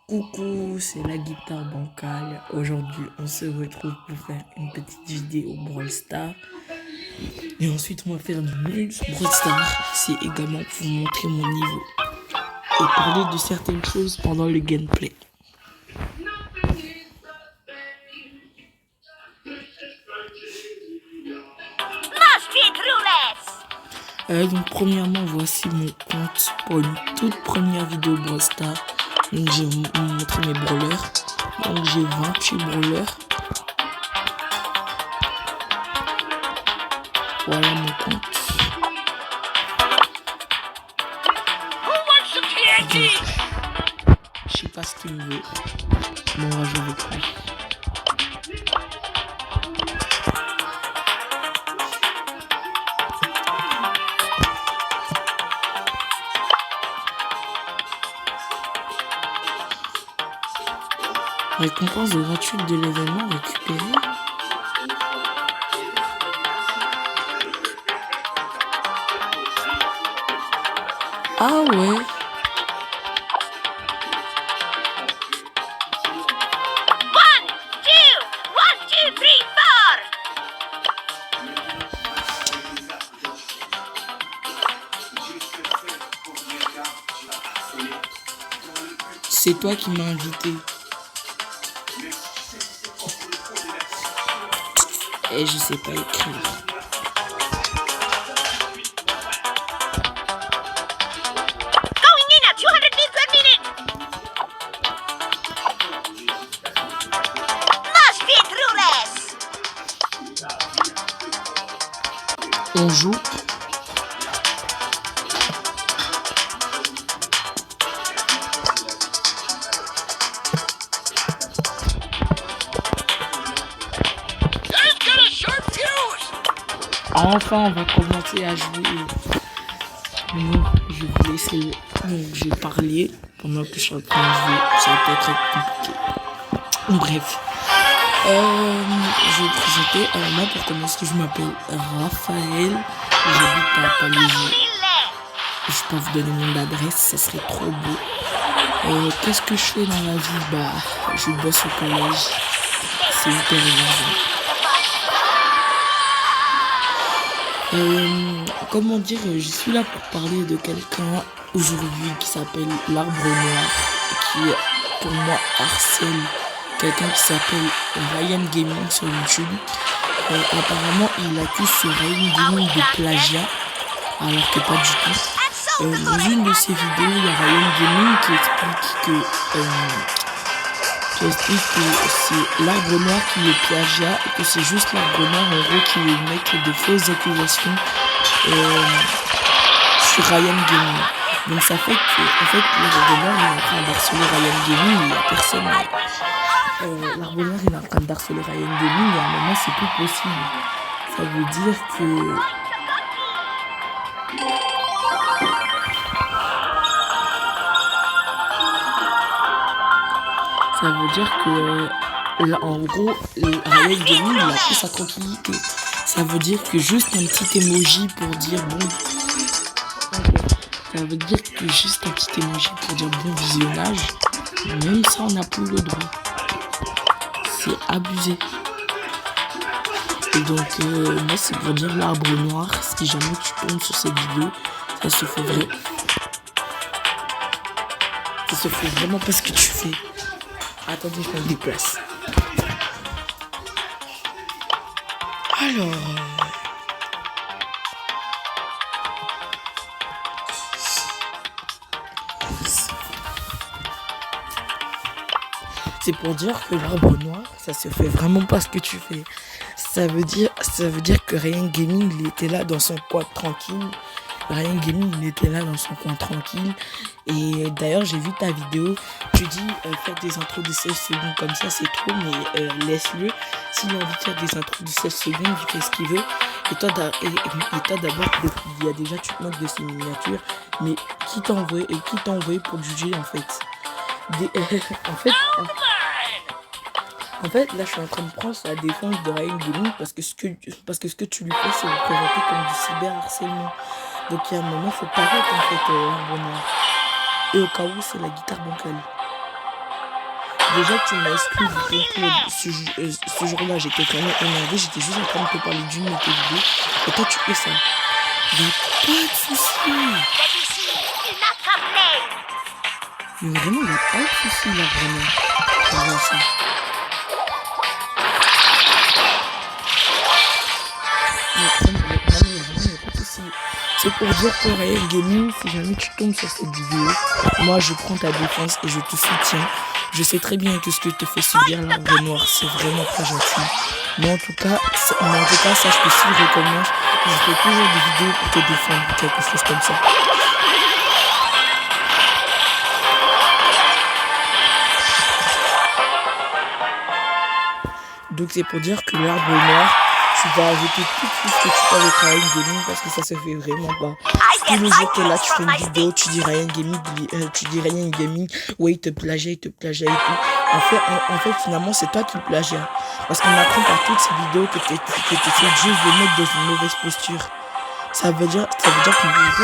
Coucou, c'est la guitare bancale. Aujourd'hui, on se retrouve pour faire une petite vidéo Brawl Stars. Et ensuite, on va faire une news Brawl Stars. C'est également pour montrer mon niveau et parler de certaines choses pendant le gameplay. Donc premièrement, voici mon compte pour une toute première vidéo Brawl Stars. Donc j'ai montré mes brawlers. Donc j'ai 28 brawlers. Voilà mon compte. Je sais pas ce qu'il veut. Bon, on va jouer avec lui. Récompense gratuite de l'événement récupérée. Ah ouais. C'est toi qui m'as invité. Et je sais pas écrire. On joue. Enfin, on va commencer à jouer. Non, je vais laisser. Donc, j'ai parlé pendant que je suis en train de jouer. Ça va être très compliqué. Bref. Je vais présenter. Alors, moi, pour commencer, je m'appelle Raphaël. J'habite à Palaiseau. Je peux vous donner mon adresse, ça serait trop beau. Qu'est-ce que je fais dans la vie? Bah, je bosse au collège. C'est 8h15. Comment dire, je suis là pour parler de quelqu'un aujourd'hui qui s'appelle l'Arbre Noir, qui pour moi harcèle quelqu'un qui s'appelle Ryan Gaming sur YouTube. Apparemment, il accuse ce Ryan Gaming de plagiat, alors que pas du tout. Dans une de ses vidéos, il y a Ryan Gaming qui explique que c'est l'Arbre Noir qui le plagiat et que c'est juste l'Arbre Noir en gros qui lui met de fausses accusations sur Ryan Gaming. Donc ça fait que en fait l'Arbre Noir il est en train d'harceler Ryan Gaming, il n'y a personne. L'Arbre Noir il est en train d'harceler Ryan Gaming et à un moment c'est plus possible. Ça veut dire que là, en gros, Ryan Gaming il a pris sa tranquillité. Ça veut dire que juste un petit emoji pour dire bon. Ça veut dire que juste un petit emoji pour dire bon visionnage. Même ça, on n'a plus le droit. C'est abusé. Et donc, moi, c'est pour dire l'Arbre Noir. Si jamais tu tombes sur cette vidéo, ça se fait vrai. Ça se fait vraiment pas ce que tu fais. Attendez, je me déplace. Alors... C'est pour dire que l'Arbre Noir, ça se fait vraiment pas ce que tu fais. Ça veut dire que Ryan Gaming, il était là dans son coin tranquille. Ryan Gaming, il était là dans son coin tranquille. Et d'ailleurs, j'ai vu ta vidéo. Tu dis faire des intros de 16 secondes comme ça, c'est trop, mais laisse-le. S'il a envie de faire des intros de 16 secondes, il fait ce qu'il veut. Et toi, d'abord, il y a déjà, tu te moques de ses miniatures. Mais qui t'a envoyé pour juger, en fait? En fait, là, je suis en train de prendre la défense de Ryan Gaming parce que ce que tu lui fais, c'est le présenter comme du cyberharcèlement. Donc, il y a un moment, il faut paraître, en fait, l'Arbre Noir. Et au cas où, c'est la guitare bancale. Déjà que tu m'as exclu du concours ce jour-là, j'étais vraiment énervé, j'étais juste en train de te parler d'une de tes vidéos, et toi tu fais ça. Y'a pas de soucis. Mais vraiment, y'a pas de soucis là, vraiment. Je vois ça. C'est pour dire que Ryan Gaming, si jamais tu tombes sur cette vidéo, moi je prends ta défense et je te soutiens. Je sais très bien que ce que te fait subir l'Arbre Noir, c'est vraiment pas gentil. Mais en tout cas, sache que s'il recommence, je ferai toujours des vidéos pour te défendre ou quelque chose comme ça. Donc c'est pour dire que l'Arbre Noir, tu vas arrêter tout ce que tu fais avec Ryan Gaming parce que ça se fait vraiment pas. Tous les jours que là tu fais une vidéo, tu dis Ryan Gaming, ouais il te plagia et tout. En fait finalement c'est toi qui le plagiat. Parce qu'on apprend par toutes ces vidéos que tu essaies juste de mettre dans une mauvaise posture. Ça veut dire que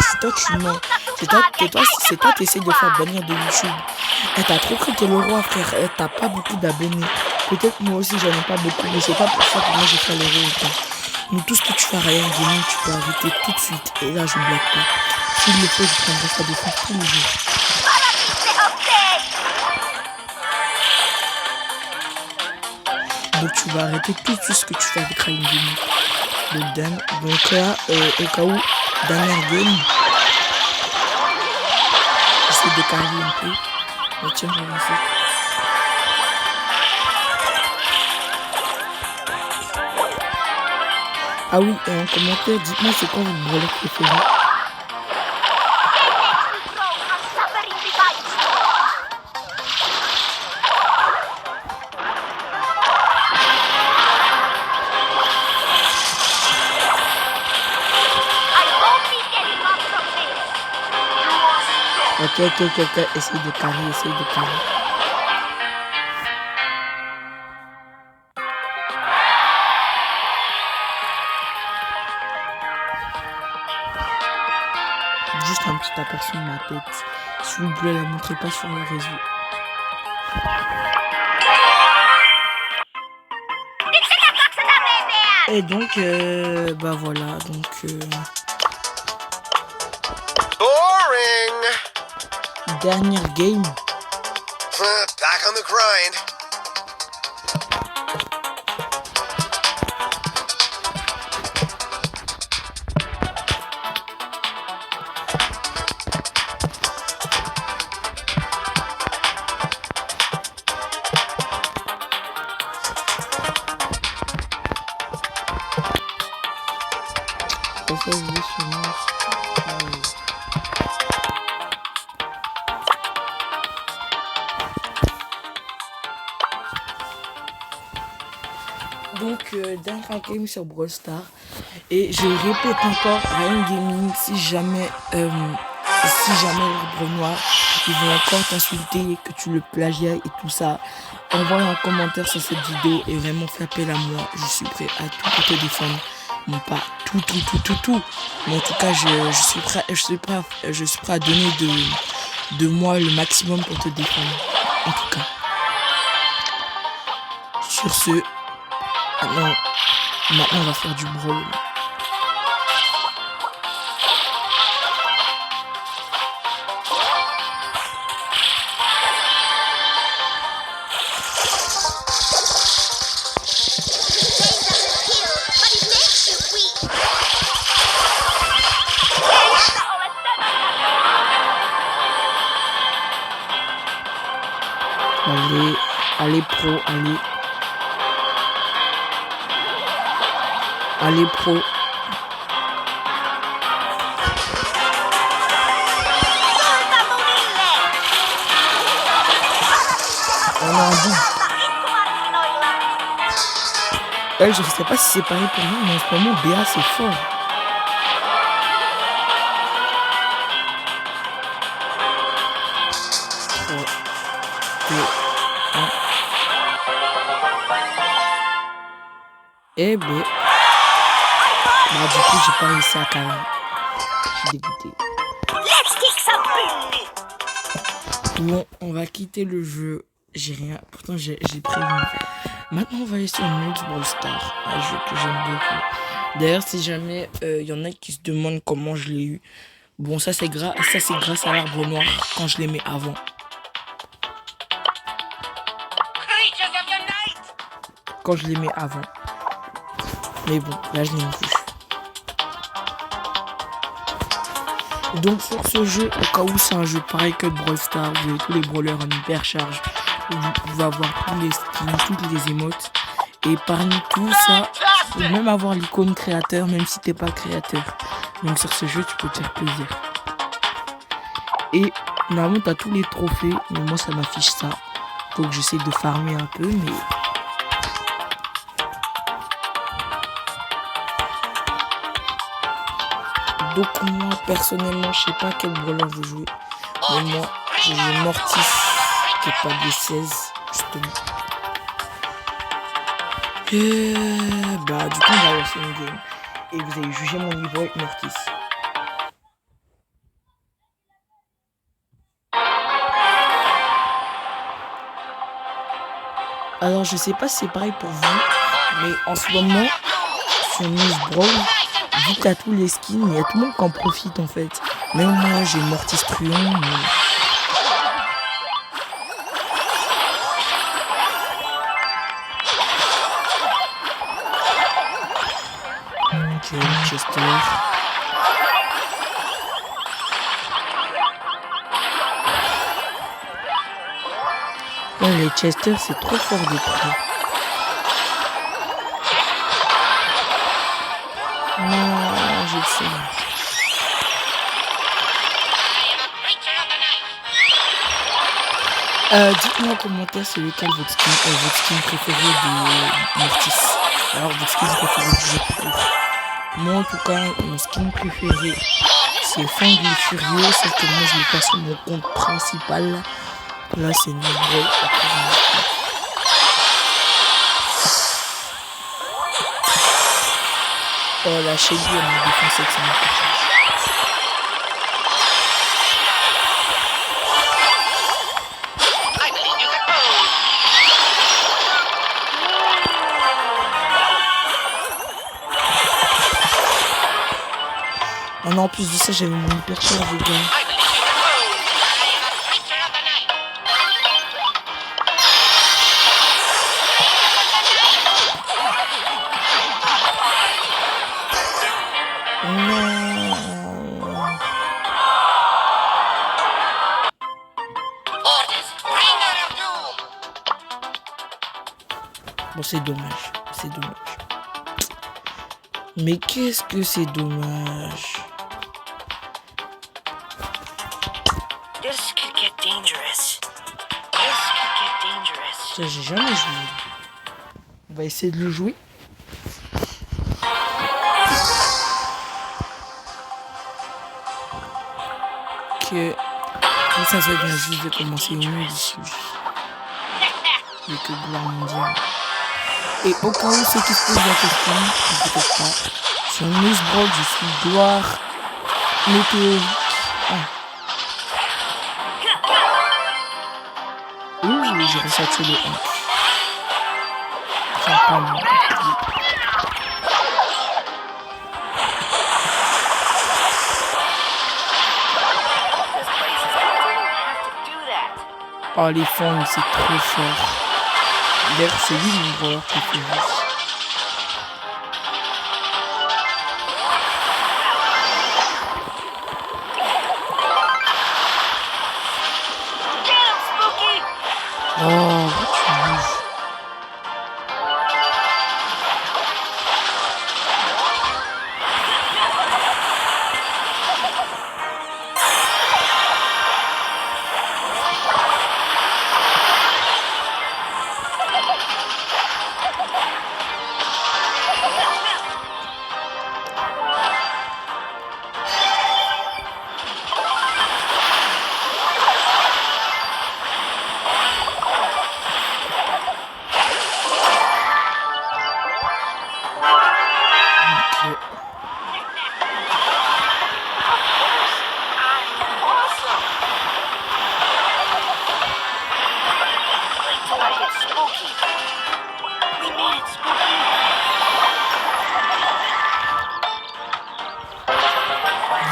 c'est toi qui mens. C'est toi qui essaies de faire bannir de YouTube. T'as trop cru que t'es le roi, frère. T'as pas beaucoup d'abonnés. Peut-être moi aussi j'en ai pas beaucoup, mais c'est pas pour ça que moi j'ai fait le roi autant. Mais tout ce que tu fais à Ryan Gaming, tu peux arrêter tout de suite. Et là je ne blague pas. S'il le faut, je prendrai sa défense tous les jours. Donc tu vas arrêter tout de suite ce que tu fais avec Ryan Gaming. Donc là, au cas où, dernière game, j'essaie de carrer un peu. Mais tiens, je vais lancer. Ah oui, et en commentaire, dites-moi c'est quoi votre brawler préféré. Ok, essaye de carrer. Juste un petit aperçu de ma tête. S'il vous plaît, la montrez pas sur les réseaux. Et donc, bah voilà, donc... Boring! Dernière game. Back on the grind. Donc, dernière game sur Brawl Stars. Et je répète encore, Ryan Gaming, si jamais l'Arbre Noir, ils vont encore t'insulter, que tu le plagiat et tout ça, envoie un commentaire sur cette vidéo et vraiment fais appel à moi. Je suis prêt à tout pour te défendre. Non pas tout. Mais en tout cas, je suis prêt à donner de moi le maximum pour te défendre. En tout cas. Sur ce, maintenant on va faire du brawl. Allez pro, allez pro. On a un double. Je sais pas si c'est pareil pour moi, mais en ce moment BA c'est fort. Eh ben, du coup j'ai pas réussi à carrer. Je suis dégoûté. Bon, on va quitter le jeu J'ai rien. Pourtant, j'ai prévenu. Maintenant, on va aller sur News Brawl Star, un jeu que j'aime beaucoup. D'ailleurs, si jamais y en a qui se demandent comment je l'ai eu, bon, ça c'est grâce à l'arbre noir quand je l'aimais avant. Quand je l'aimais avant. Mais bon, là je l'aime plus. Donc sur ce jeu, au cas où c'est un jeu pareil que Brawl Stars, vous avez tous les brawlers en hyper charge, où vous pouvez avoir tous les skins, toutes les émotes. Et parmi tout ça, tu peux même avoir l'icône créateur, même si t'es pas créateur. Donc sur ce jeu, tu peux te faire plaisir. Et normalement, t'as tous les trophées, mais moi ça m'affiche ça. Donc j'essaie de farmer un peu, mais... Donc moi personnellement je sais pas quel brawler vous jouez. Mais moi je joue Mortis qui est pas des 16 justement. Et bah du coup on va lancer une game. Et vous allez juger mon niveau avec Mortis. Alors je sais pas si c'est pareil pour vous, mais en ce moment sur News Brawl, vu qu'il y a tous les skins, il y a tout le monde qui en profite en fait. Même moi j'ai Mortis Truon, mais... Ok, Chester. Ouais, les Chester c'est trop fort de près. Non, j'ai le seum. Dites-moi en commentaire c'est lequel votre skin préféré de Mortis. Alors votre skin préféré du jeu. Moi en tout cas, mon skin préféré c'est Fang le Furieux, sauf que moi je l'ai pas sur mon compte principal. Là c'est Nigel. Oh la Shelly elle m'a défoncé avec son attaque. Oh non, en plus de ça, j'avais mon hyper charge, les gars. Bon, c'est dommage. C'est dommage. Mais qu'est-ce que c'est dommage. Ça, j'ai jamais joué. On va essayer de le jouer. Que ça soit bien juste de commencer au milieu ici. Et que gloire mondiale. Et au cas où ceux qui se posent la question, peut-être pas, sur News Brawl, je suis gloire météorique. Ouh, j'ai réussi à tuer le 1. Ça pas mal. Oh, les fonds, c'est trop fort. D'ailleurs, c'est lui mon brawler préféré. Oh, tu bouges.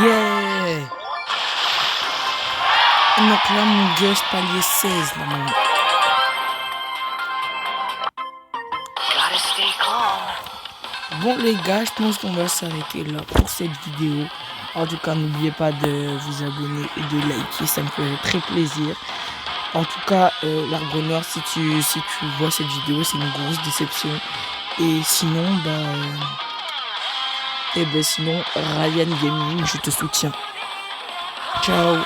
Yeah! Donc là, mon gars, je palier 16 normalement. Gotta stay calm. Bon les gars, je pense qu'on va s'arrêter là pour cette vidéo. En tout cas, n'oubliez pas de vous abonner et de liker, ça me ferait très plaisir. En tout cas, l'Arbre Noir, si tu vois cette vidéo, c'est une grosse déception. Et sinon, sinon, Ryan Gaming, je te soutiens. Ciao.